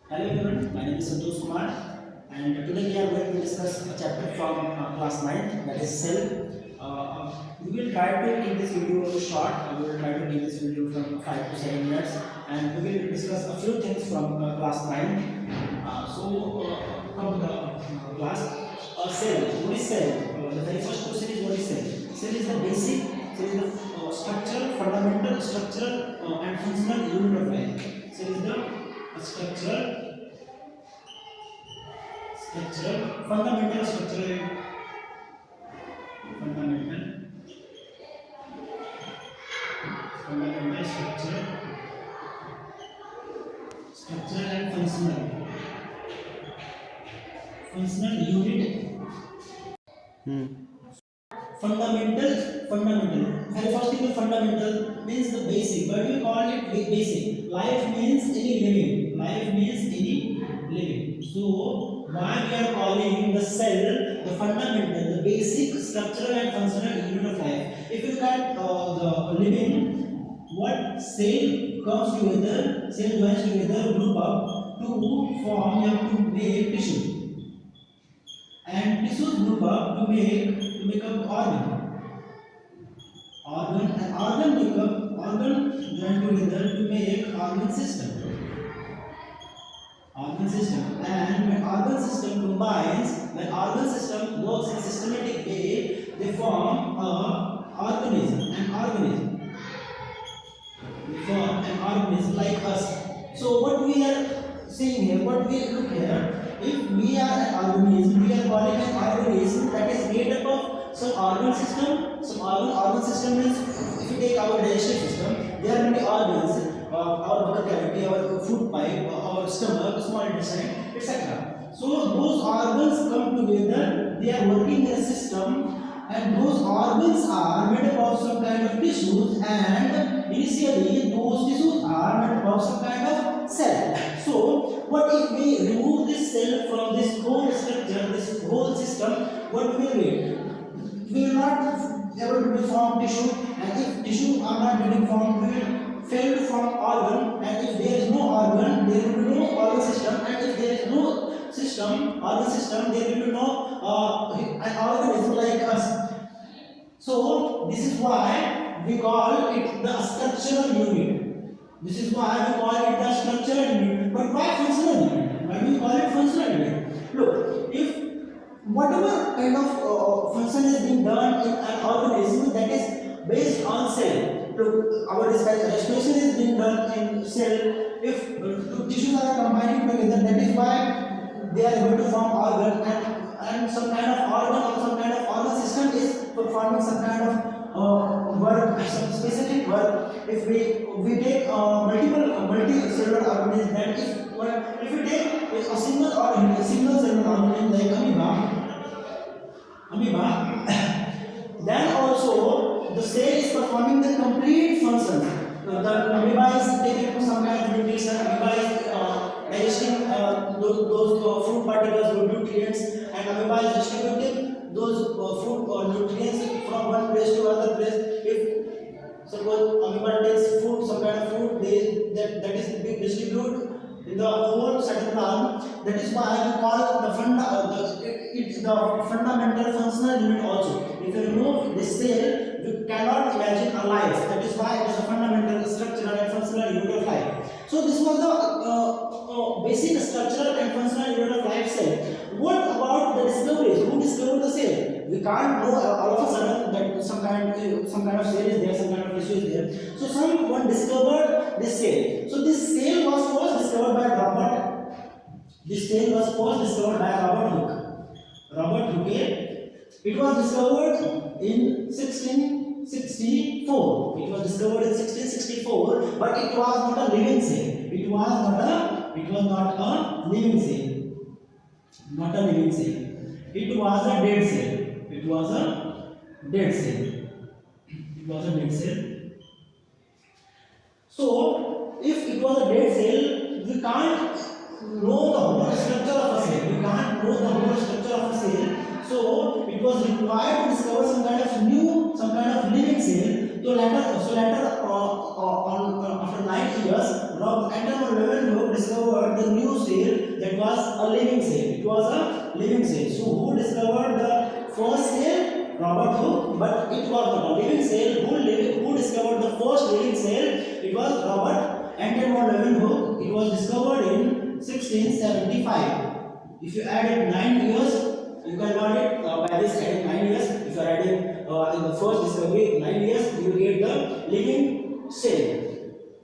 Hello everyone, my name is Santosh Kumar and today we are going to discuss a chapter from class 9, that is cell. We will try to keep this video short. We will try to keep this video from 5 to 7 minutes and we will discuss a few things from class 9. Come to the class. Cell, what is cell? The very first question is what is cell? Cell is the basic, cell is the fundamental, structural and functional unit of life. Cell is the fundamental structural and functional unit. Fundamental. Very first thing, the fundamental means the basic. But we call it basic. Life means any living. So why we are calling the cell the fundamental, the basic structural and functional unit of life. If you look at the living, what cell comes together, cell joins together, group up to form or to make tissue, and tissues group up to make up organ and organ join together to make organ system. And when organ system combines, when organ system works in systematic way, they form a organism they form an organism like us. So what we are seeing here, what we look here, if we are an organism, we are calling an organism that is made up of some organ system. Organ system means if you take our digestive system, there are many organs, our buccal cavity, our food pipe, our stomach, small intestine, etc. So those organs come together, they are working in a system, and those organs are made up of some kind of tissues, and initially those tissues are made up of some kind of cell. So what if we remove this cell from this whole structure, this whole system, what will we? We will not able to form tissue, and if tissue are not getting formed, we will fail to form organ, and if there is no organ, there will be no organ system, and if there is no organ system, there will be no an organism like us. So this is why we call it the structural unit. But why functional unit? Why we call it functional unit? Look, if whatever kind of function is being done in an organism that is based on cell. Look, our respiration is being done in cell. If two tissues are combining together, that is why they are able to form organ, and some kind of organ or some kind of organ system is performing some kind of work, some specific work. If we take multi-cellular organism, then if we take a single cellular organism like amoeba, then also the cell is performing the complete functions. The amoeba is taking some kind of nutrition, amoeba is digesting those food particles, those nutrients, and amoeba is distributing those food or nutrients from one place to another place. If suppose amoeba takes food, some kind of food, that is being distributed in the whole cytoplasm. That is why we call the fundamental functional unit also. If you remove this cell, you cannot imagine a life. That is why it is a fundamental structural and functional unit of life. So this was the basic structural and functional unit of life cell. What about the discoveries? Who discovered the cell? We can't know all of a sudden that some kind of cell is there, some kind of tissue is there. So someone discovered this cell. So this cell was first discovered by Robert. This cell was first discovered by Robert Hooke. It was discovered in 1664. But it was not a living cell. It was not a living cell. It was a dead cell. So, if it was a dead cell, we can't know the whole structure of a cell. So, it was required to discover some kind of living cell. So later, after 9 years, Anton von Leeuwenhoek discovered the new cell cell, that was a living cell. It was a living cell. So who discovered the first cell? Robert Hooke. But it was not a living cell. Who discovered the first living cell? It was Robert Anton von Leeuwenhoek. It was discovered in 1675. If you add it 9 years, you can learn it by this adding 9 years. If you are adding in the first discovery 9 years, you will get the living cell.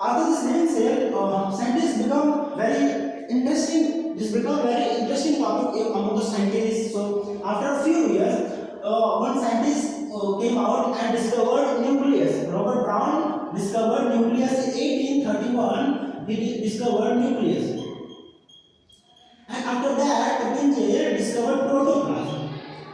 After this living cell, scientists become very interesting. This become very interesting topic among the scientists. So after a few years, one scientist came out and discovered nucleus. Robert Brown discovered nucleus in 1831. He discovered nucleus. And after that, Purkinje discovered protoplasm.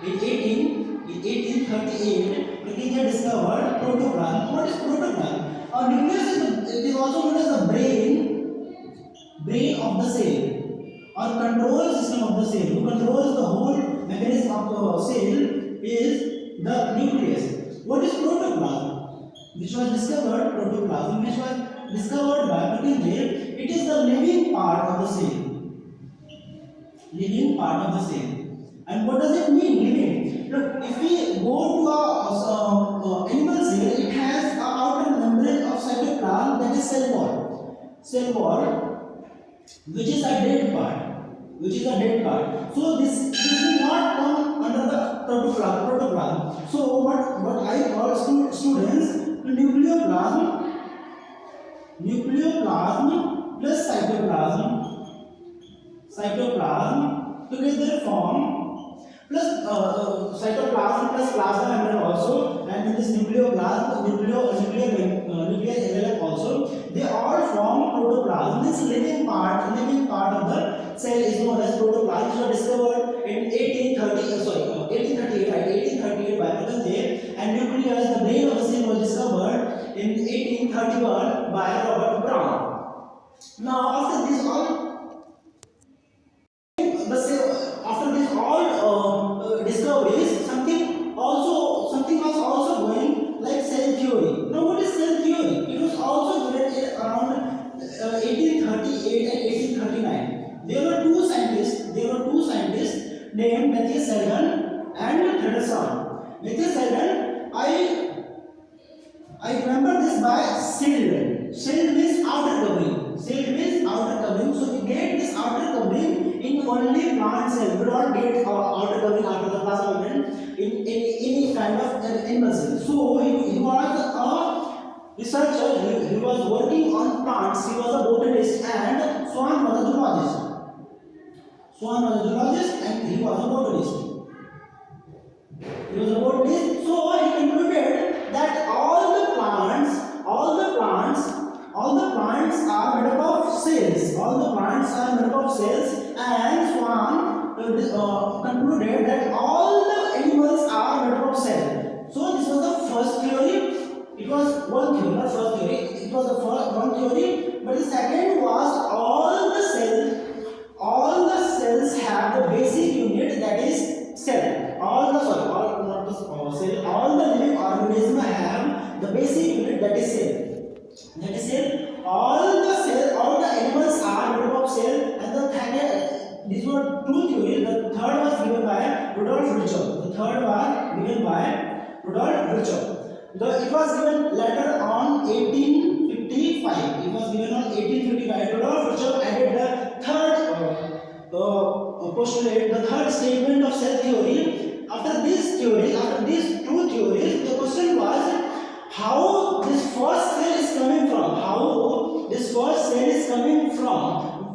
In 1838, Purkinje discovered protoplasm. What is protoplasm? A nucleus is also known as the brain of the cell, or control system of the cell. Who controls the whole mechanism of the cell is the nucleus. What is protoplasm? Which was discovered, protoplasm, which was discovered by Purkinje. It is the living part of the cell. Living part of the cell. And what does it mean, living? Look, if we go to a animal cell, it has an outer membrane of cytoplasm, that is cell wall. Cell wall, which is a dead part. So this will not come under the protoplasm. So what I call students, nucleoplasm plus cytoplasm together form, plus cytoplasm plus plasma membrane also, and in this nuclear envelope also, they all form protoplasm. This living part of the cell is known as protoplasm, which was discovered in 1838 by Purkinje, and nucleus, the brain of the cell, was discovered in 1831 by Robert Brown. Now after this all discoveries, something was also going, like cell theory. Now what is cell theory? It was also given around 1838 and 1839. There were two scientists named Matthew Selden and Fredrickson. Matthew Selden, I remember this by shield. Shield means outer covering. So we get this outer covering in only plant cell. We don't get outer covering after the plasma membrane in any kind of animal cell. So he was a researcher. He was working on plants. He was a botanist, and Swan was a zoologist. And he was a botanist. So he concluded that all the plants are made up of cells. And Swan concluded that all the animals are made up of cells. So this was the first theory. It was one theory, not first theory. It was the first one theory. But the second was all the cells have the basic unit, that is cell. All the living organisms have the basic unit, that is cell. All the animals are made up of cell. And these were two theories. The third was given by Rudolf Virchow. It was given later on 1855. Rudolf Virchow added the third postulate, the third statement of cell theory. After these two theories, the question was how this first cell is coming from,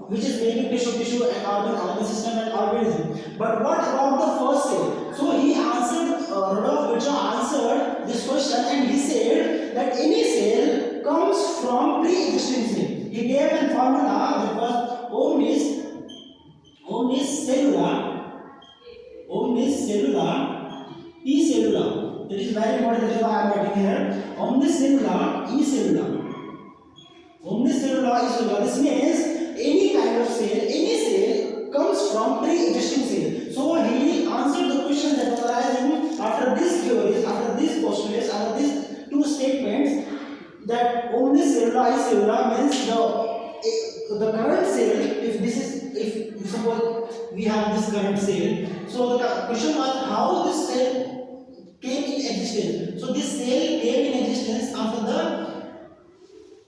which is making tissue and organ system and organism. But what about the first cell? So he answered, Rudolf Virchow answered this question, and he said that any cell comes from pre-existing cell. He gave a formula that was omnis cellula e cellula. That is very important. That is why I am writing here. Omnis cellula e cellula. This means any kind of cell, any cell comes from pre-existing cell. So he answered the question that was arising after these theories, after these postulates, after these two statements, that omnis cellula e cellula means the current cell, if we have this current cell. So the question was how this cell came in existence. So this cell came in existence after the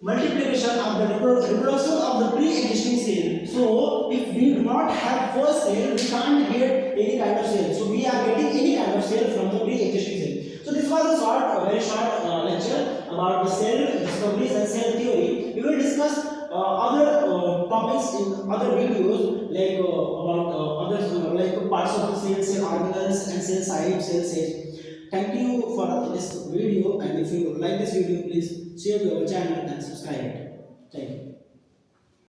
multiplication of the reproduction of the pre-existing cell. So if we do not have first cell, we can't get any kind of cell. So we are getting any kind of cell from the pre-existing cell. So this was a very short lecture about the cell discoveries and cell theory. We will discuss other topics in other videos like about other like parts of the cell, cell organelles, and cell site, cell stage. Thank you for this video, and if you like this video, please share to our channel and subscribe it. Thank you.